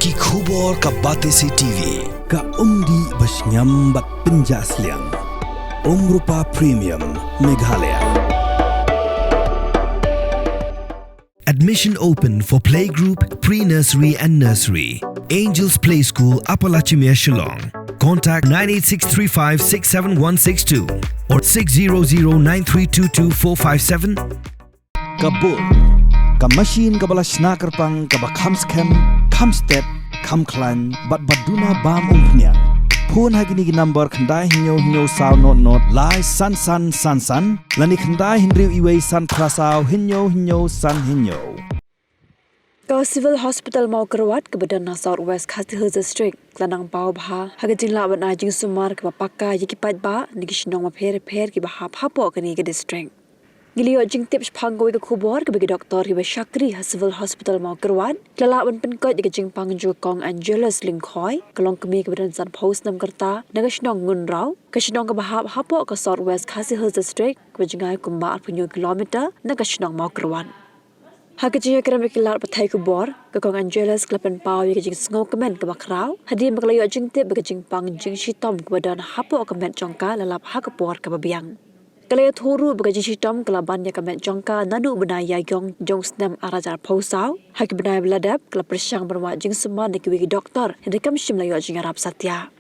Ki khubor ka Batesi TV. Ka umdi basnyam bat penjaslian. Rupa Premium Meghalaya. Admission open for playgroup, pre-nursery and nursery. Angels Play School, Upper Lachimia, Shillong. Contact 98635 or 6009322 Kabul. Ka machine ka bala snacker pang ka ba kham scam, kham step, kham klan, bat baduna bam umpnyang. Phone hagini ki number khandai hinyo sound not lai san lani khandai hinriu iwei san prasau hinyo san hinyo. Ka civil hospital mau kerawat ke badan South West Khasi Hills District lanang pau bha hagajing la ban ajing sumar ke pakka yiki pat ba nigi shinong ma pher ki ba hapo kani ke district gilio jing tips phangoi ke khubor ke bagi doktor ki ba shakri civil hospital mau kerawat lala ban penkot ke jing pangju kong Angelus Lingkhoi kalong kemi ke badan san post nam kerta naga shinong ngun rau ke shinong ke ba hapo ke South West Khasi Hills District ke jingai kumba 8 kilometer naga shinong mau kerawat Hakajinya kira mekilar patai kubor, kekong Angelus kelapan pau yang jing sengau kemen ke bakrau, hadir mengelayu jing tip bagi jing pang jing shitom ke badan hapo kemen jongka lalap hakapor ke babiang. Kalaya thuru bagi jing shitom kelaban yang kemen jongka nadu benaya yong jong snem arajar pausau, haki benaya beladap kelap persyang berwak jing seman dikiwigi doktor yang dekam shim layu jing Arab Satya.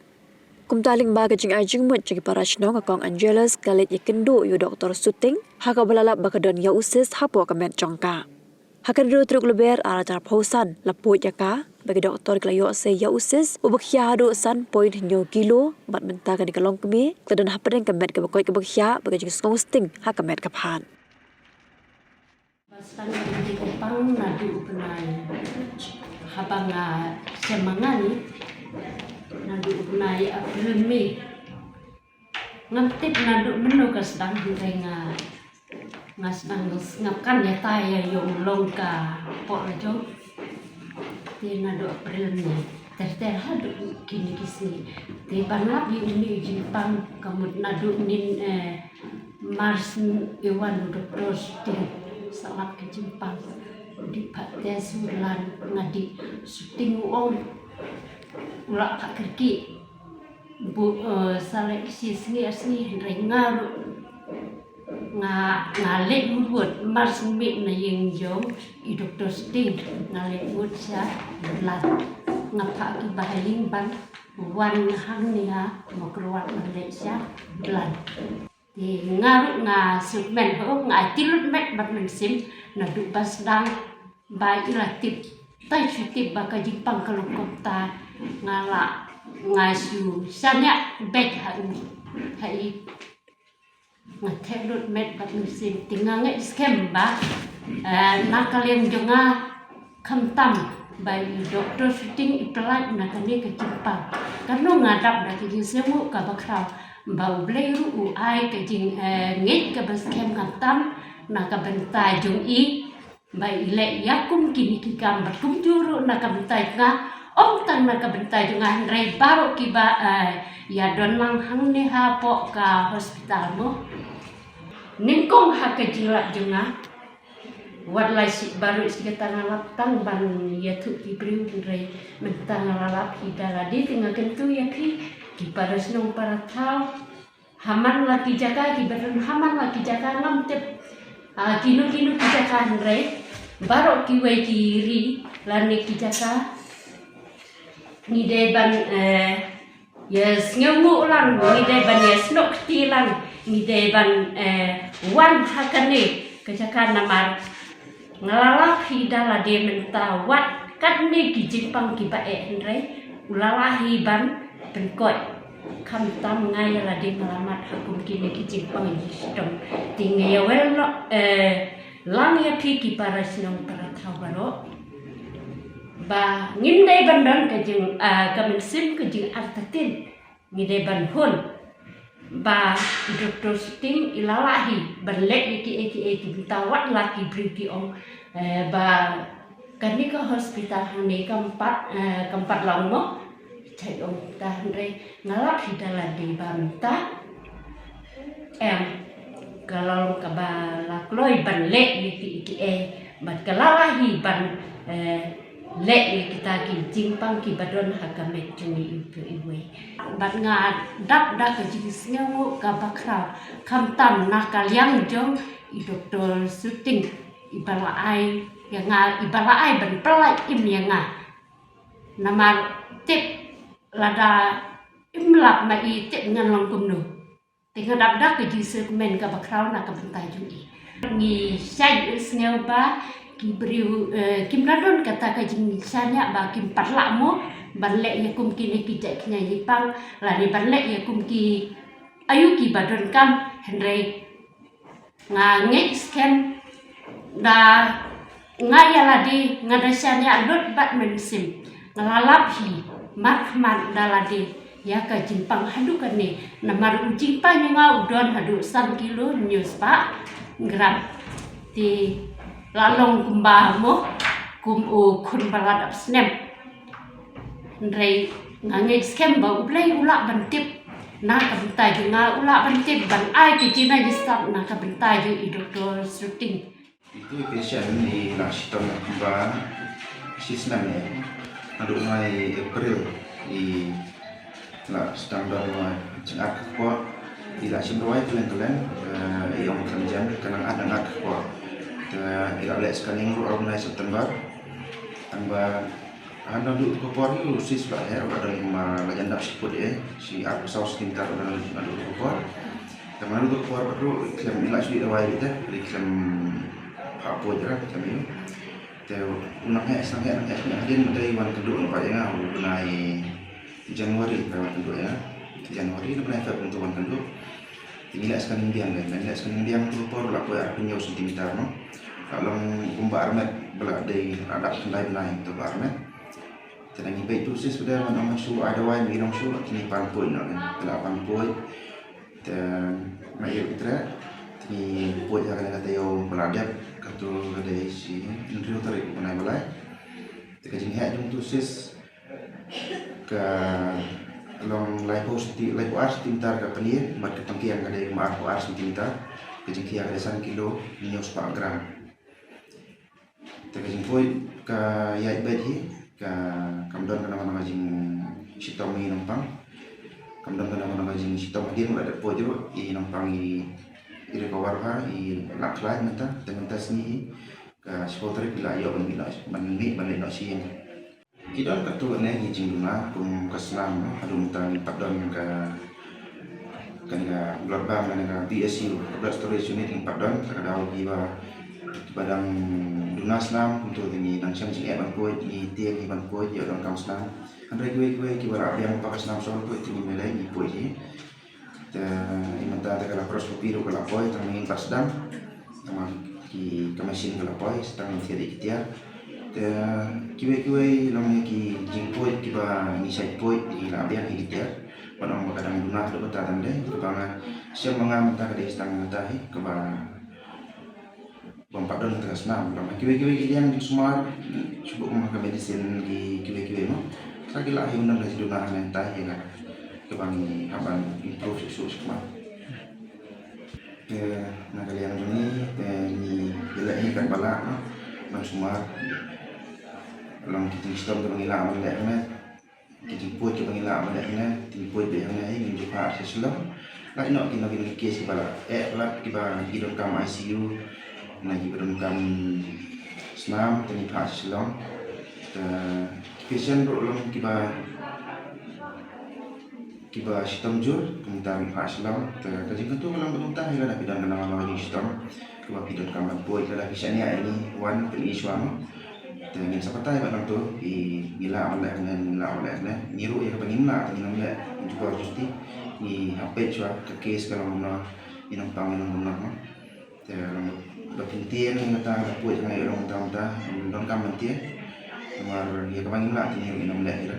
Kumtaling baga jing ajing mut jing para shnong kekong Angelus kalit yakindu yu doktor suting, haka belalap bakadon ya usis hapo kemen jongka. Hakan dulu truk leber arajar pausan laput jaka bagi doktor kelayo se ya usis ubakya hadu san point hinyo kilo bat mentakan di kalong kemi kedan hapen kemet ke bakoi ke bakya bagi jing sting hakamet kaphan Bastan di Kupang nadu benai habanga semangani nadu benai April Mei ngantip nadu menu kasdang hirenga ngasnang ngapkan ya taya yung longka po rajo di nado April Mei terhadu kini kisni di panlap yung ni Jepang kamut nadu nin Mars iwan doktor ting salap ke Jepang di pate sulan ngadi syuting uong ulak kak kerki bu salek sisni asni rengaru ngalek buat Mars mik na yung jom i doktor sting ngalek buat siya lat ngapa ki bahaling ban wan hang niya mau keluar ngalek siya lat di ngaruk supmen ho tilut met bat mensim na du basdang bai ilatip tai chutip baka Jepang kalau kota ngala ngasu sanya bek hai ngatek lut met bat musim tinggal nge skem ba nakalian jonga kamtam by doktor shooting ipelai nakani ke Jepang karena ngadap dah ke semu ka bakrau bau bleiru u ai ke jing nget ke baskem kamtam naka bentai jong i by ile yakum kini kikam bakum juru naka bentai nga tan naka bentai jonga rei baru kiba ya don lang hang ni hapo ka hospital mo ningkong haka jilak jenga wadlai si baru sekitar ngalap tang ban ya tu ibriu rei mentang ngalap hidala di tinggal kentu ya ki paras nong para tau haman laki jaga ki badan haman laki jaga ngam tep kinu ki jaga rei baru ki wei kiri lani ki jaga ni de ban yes nyamu ulang ni de ban yes nok tilang ni de ban wan hakane kejakan namar ngalalap hidala de menta wat kat ni ki Jepang ki ba henre ulalahi ban penkot kam tam ngai la de ngalamat hakum kini ki Jepang ni sistem tingi ya wel lang ya pi ki para sinong para tawaro ba ngim de ban don ke jing kamen ke jing artatin ni de ban hun ba doktor sting ilalahi berlek iki bitawat laki briki ong ba kani ke hospital hani keempat lama cai ong tahre ngalap hidala di banta kalau kabala kloi ban lek iki bat kalalahi ban lek le kita ki jingpang ki badon hagamet juni ibu ibu bat nga dak dak ke jing sngawo ka bakra kam tam na kalyang jong I doktor syuting ibala ai yang nga ibala ai ban pelai im yang nga nama tip lada imlap ma I tip ngan long kumnu tinggal dak dak ke jing men ka bakra na ka bentai juni ni sai sngaw ba ki beriu kim radon kata ka jing sanya ba kim parla mo banlek ya kum ki ne ki tak nya yipang la ni banlek ya kum ki ayu ki badon kam henry nga nge scan da nga ya ladi nga da sanya lot bat mensim ngalalap hi markman da ladi ya ka jimpang hadu kan ne namar jimpang nga udon hadu 1 kilo news pa gram ti lalong kumbah mo kun baladap snem ndrei ngange skem ba ublai ula bantip na ka bentai ju nga ula bantip ban ai ke jina jisap na ka bentai ju I doktor syuting itu pasien di lasiton kumbah sisnem ya adu mai April di la standar mai cengak ko di lasim roi kelen yang kerjaan kanang ada ko ila scanning ru mulai September tambah anda dulu ke Polri lusis lah ya ada yang lajan dak siput si aku saus tintar ada dulu ke Polri teman dulu ke Polri baru klaim ila sudah awal gitu klaim apa aja kami teu unaknya sangat hadin dari wan kedua nampak ya bunai Januari wan kedua ya Januari bunai Februari untuk wan kedua tinggal scanning diang kan tinggal scanning diang tu Polri lah ya punya sentimeter no kalau kumbah armet belak dari ada kendai naik tu armet dan ini baik tu sih sudah nama su ada wae minum su kini pampun no belak pampun dan mai kita ni poin yang kata yo beladap katu ada si indrio tarik menai balai tekajing ha jung tu sis ke long lipo ars tintar ke penir mat ke tangkian kada ma ars tintar kajing kia kada 1 kilo minus 4 gram tekajing poin ke yai bedi ke kamdon kana mana jing sitom ni nampang kamdon kana mana jing sitom dia ada poin tu I nampang I recover ha I laklai mata dengan tes ni ke supporter bila yo ban no siang kita katu ne ni jing duna kum kaslam adum tan padon ke kan global dengan BSU blood storage unit in padon kada giwa badang dunas nam untuk ini nang siang jing ban ko I tiang ban ko yo dong kam slam andre gue kiwara yang pakas nam sol ko itu melai ni po ji imanta kala prospopi ro kala poi tangin pasdam sama ki kamasin kala poi stang tiada kitia kiwe long ki jingpoi kiba ni sai poi I labian kitia panong kadang dunah do batatan de kebanga siam mangam ta kade stang tahi keba bompadon terus nam long kiwe yang di Sumar subuk mah ke medicine di kiwe no sagila hi undang dari dunah mentai ya kebangi aban improve susu semua nak kalian ini ni bila ini kan balak bang Sumar long kita sistem kebangi lama lekna kita pun kebangi lama lekna timpoi be yang ini juga sesuatu lain nak kita bagi kes balak balak kita hidup kam ICU lagi berendam senam tani pas selong pasien rolong kita sistem jur kemudian paslam terkajing tu kalau beruntah ialah bidang nama lagi sistem kemudian bidang kamar boy ialah bisanya ini wan peniswam dengan siapa tahu pada tu bila oleh niru ya kepengimla dengan oleh juga justi ni apa cua ke kes kalau mana minum benar berpintian yang kata buat jangan orang tahu don kamar dia kemar ya kepengimla niru minum oleh